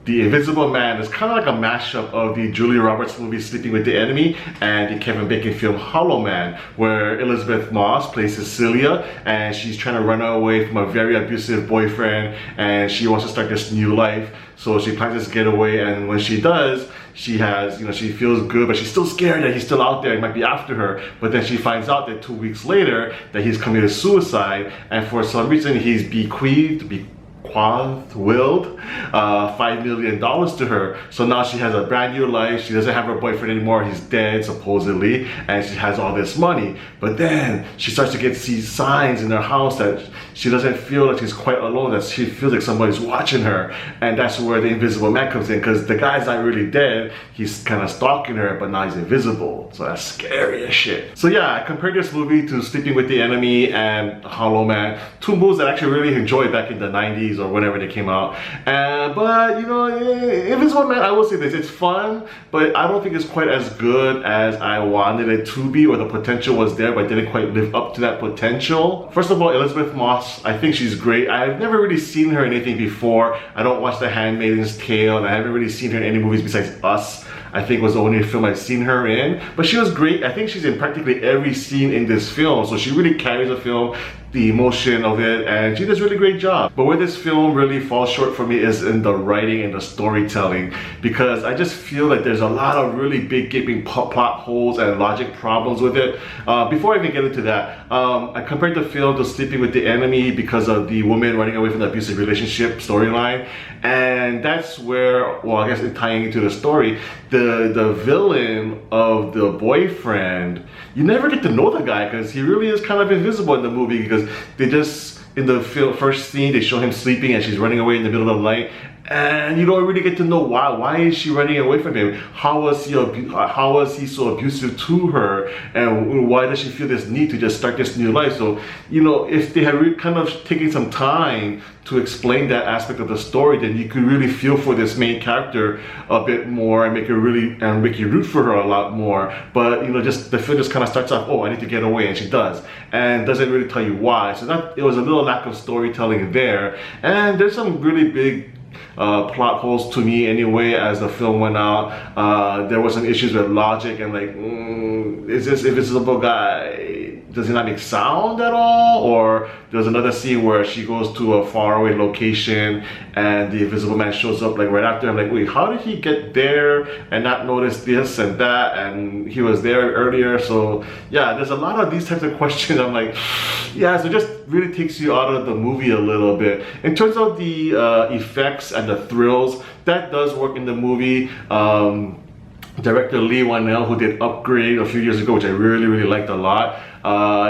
The Invisible Man is kind of like a mashup of the Julia Roberts movie Sleeping with the Enemy and the Kevin Bacon film Hollow Man, where Elizabeth Moss plays Cecilia and she's trying to run away from a very abusive boyfriend and she wants to start this new life. So she plans this getaway, and when she does, she has, she feels good, but she's still scared that he's still out there, he might be after her. But then she finds out that 2 weeks later that he's committed suicide, and for some reason he's willed $5 million to her. So now she has a brand new life. She doesn't have her boyfriend anymore. He's dead supposedly, and she has all this money. But then she starts to see signs in her house that she doesn't feel like she's quite alone, that she feels like somebody's watching her. And that's where the Invisible Man comes in, because the guy's not really dead. He's kind of stalking her, but now he's invisible. So that's scary as shit. So yeah, I compared this movie to Sleeping with the Enemy and Hollow Man, two movies that I actually really enjoyed back in the 90s or whenever they came out. But Invisible Man, I will say this, it's fun, but I don't think it's quite as good as I wanted it to be, or the potential was there, but didn't quite live up to that potential. First of all, Elizabeth Moss, I think she's great. I've never really seen her in anything before. I don't watch The Handmaid's Tale, and I haven't really seen her in any movies besides Us. I think was the only film I've seen her in, but she was great. I think she's in practically every scene in this film, so she really carries the film, the emotion of it, and she does a really great job. But where this film really falls short for me is in the writing and the storytelling, because I just feel like there's a lot of really big gaping plot holes and logic problems with it. Before I even get into that, I compared the film to Sleeping with the Enemy because of the woman running away from the abusive relationship storyline, and that's where, well, I guess in tying into the story, the villain of the boyfriend, you never get to know the guy because he really is kind of invisible in the movie, because they just, in the first scene, they show him sleeping and she's running away in the middle of the night, and you don't really get to know why is she running away from him? How was he so abusive to her, and why does she feel this need to just start this new life? So if they had really kind of taken some time to explain that aspect of the story, then you could really feel for this main character a bit more and make you root for her a lot more. But just the film just kind of starts off, oh, I need to get away, and she does, and doesn't really tell you why. So it was a little lack of storytelling there, and there's some really big plot holes to me anyway as the film went out. There were some issues with logic and is this invisible guy, does he not make sound at all? Or there's another scene where she goes to a faraway location and the Invisible Man shows up right after. I'm like, wait, how did he get there and not notice this and that, and he was there earlier? So yeah, there's a lot of these types of questions. I'm like, yeah, so it just really takes you out of the movie a little bit. In terms of the effects and the thrills, that does work in the movie. Director Lee Wanell, who did Upgrade a few years ago, which I really liked a lot,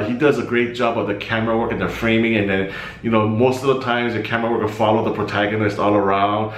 he does a great job of the camera work and the framing, and then most of the times the camera work will follow the protagonist all around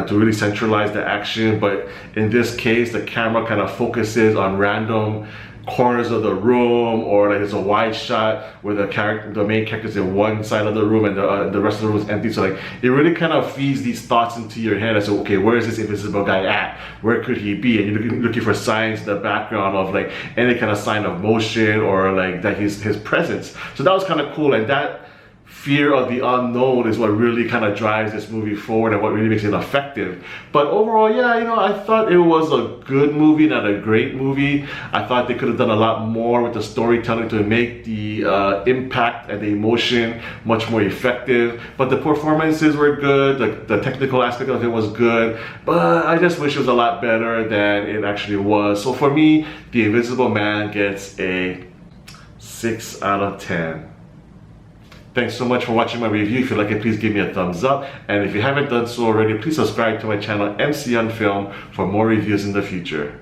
to really centralize the action. But in this case, the camera kind of focuses on random corners of the room, or there's a wide shot where the main character's in one side of the room and the rest of the room is empty. So it really kind of feeds these thoughts into your head as okay, where is this invisible guy at? Where could he be? And you're looking for signs in the background of any kind of sign of motion, or that his presence. So that was kind of cool, and that fear of the unknown is what really kind of drives this movie forward and what really makes it effective. But overall, yeah, I thought it was a good movie, not a great movie. I thought they could have done a lot more with the storytelling to make the impact and the emotion much more effective. But the performances were good, the technical aspect of it was good, but I just wish it was a lot better than it actually was. So for me, The Invisible Man gets a 6 out of 10. Thanks so much for watching my review. If you like it, please give me a thumbs up. And if you haven't done so already, please subscribe to my channel MC on Film for more reviews in the future.